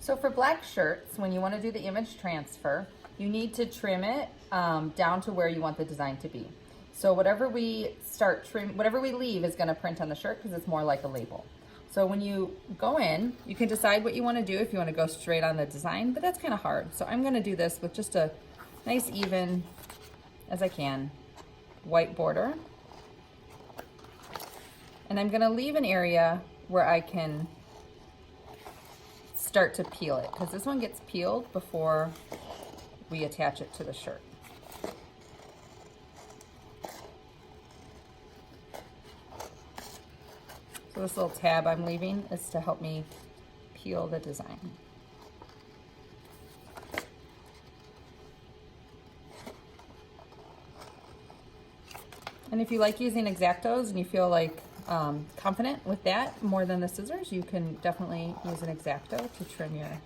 So for black shirts, when you want to do the image transfer, you need to trim it down to where you want the design to be. So whatever we leave is going to print on the shirt because it's more like a label. So when you go in, you can decide what you want to do if you want to go straight on the design, but that's kind of hard. So I'm going to do this with just a nice even, as I can, white border. And I'm going to leave an area where I can start to peel it, because this one gets peeled before we attach it to the shirt. So this little tab I'm leaving is to help me peel the design. And if you like using X-Actos and you feel like confident with that more than the scissors, you can definitely use an X-Acto to trim your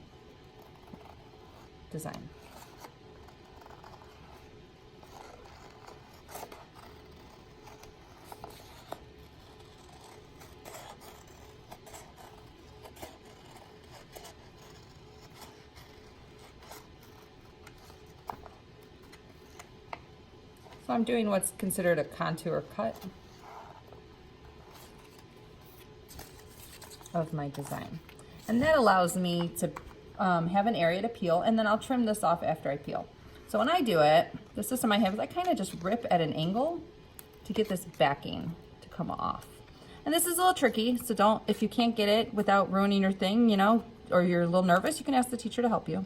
design. So I'm doing what's considered a contour cut of my design. And that allows me to have an area to peel, and then I'll trim this off after I peel. So when I do it, the system I have is I kind of just rip at an angle to get this backing to come off. And this is a little tricky, so if you can't get it without ruining your thing, you know, or you're a little nervous, you can ask the teacher to help you.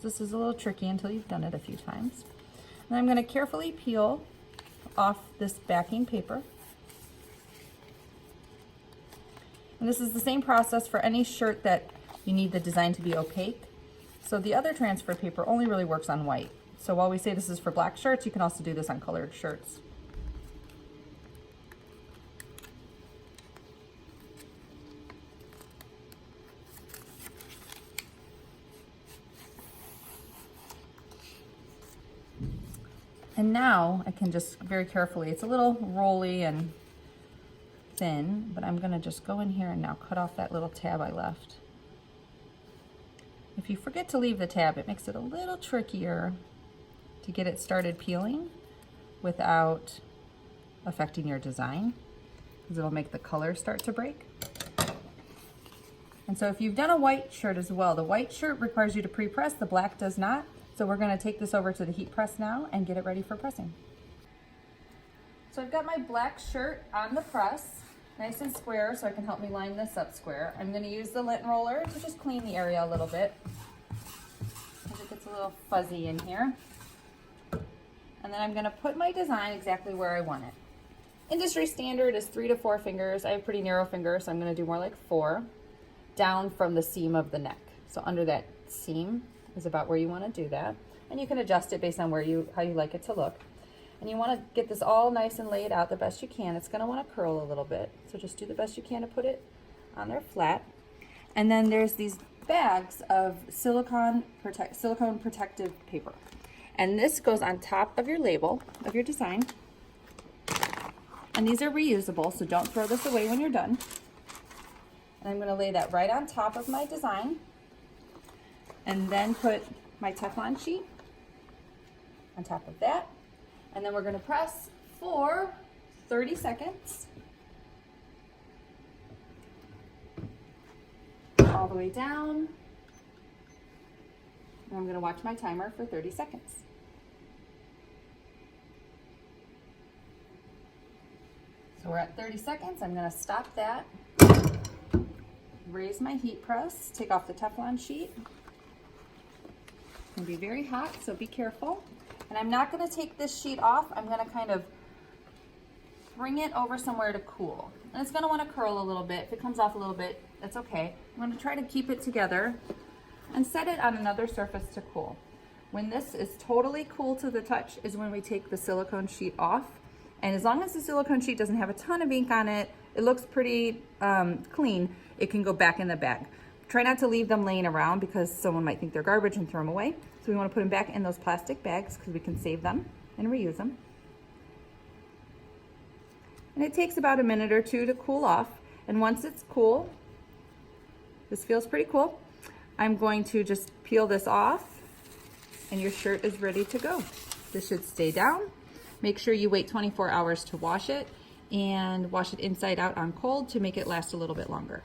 This is a little tricky until you've done it a few times. And I'm going to carefully peel off this backing paper. And this is the same process for any shirt that you need the design to be opaque. So the other transfer paper only really works on white. So while we say this is for black shirts, you can also do this on colored shirts. And now I can just very carefully, it's a little rolly and thin, but I'm gonna just go in here and now cut off that little tab I left. If you forget to leave the tab, it makes it a little trickier to get it started peeling without affecting your design, because it'll make the color start to break. And so if you've done a white shirt as well, the white shirt requires you to pre-press, the black does not. So we're going to take this over to the heat press now and get it ready for pressing. So I've got my black shirt on the press, nice and square, so I can help me line this up square. I'm going to use the lint roller to just clean the area a little bit, because it gets a little fuzzy in here. And then I'm going to put my design exactly where I want it. Industry standard is 3 to 4 fingers. I have pretty narrow fingers, so I'm going to do more like 4, down from the seam of the neck. So under that seam is about where you want to do that, and you can adjust it based on how you like it to look. And you want to get this all nice and laid out the best you can. It's going to want to curl a little bit, so just do the best you can to put it on there flat. And then there's these bags of silicone protective paper, and this goes on top of your label of your design. And these are reusable, so don't throw this away when you're done. And I'm going to lay that right on top of my design, and then put my Teflon sheet on top of that. And then we're going to press for 30 seconds. All the way down. And I'm going to watch my timer for 30 seconds. So we're at 30 seconds. I'm going to stop that. Raise my heat press. Take off the Teflon sheet. It's going to be very hot, so be careful. And I'm not going to take this sheet off. I'm going to kind of bring it over somewhere to cool. And it's going to want to curl a little bit. If it comes off a little bit, that's okay. I'm going to try to keep it together and set it on another surface to cool. When this is totally cool to the touch is when we take the silicone sheet off. And as long as the silicone sheet doesn't have a ton of ink on it, it looks pretty clean, it can go back in the bag. Try not to leave them laying around because someone might think they're garbage and throw them away. So we want to put them back in those plastic bags because we can save them and reuse them. And it takes about a minute or two to cool off. And once it's cool, this feels pretty cool, I'm going to just peel this off and your shirt is ready to go. This should stay down. Make sure you wait 24 hours to wash it and wash it inside out on cold to make it last a little bit longer.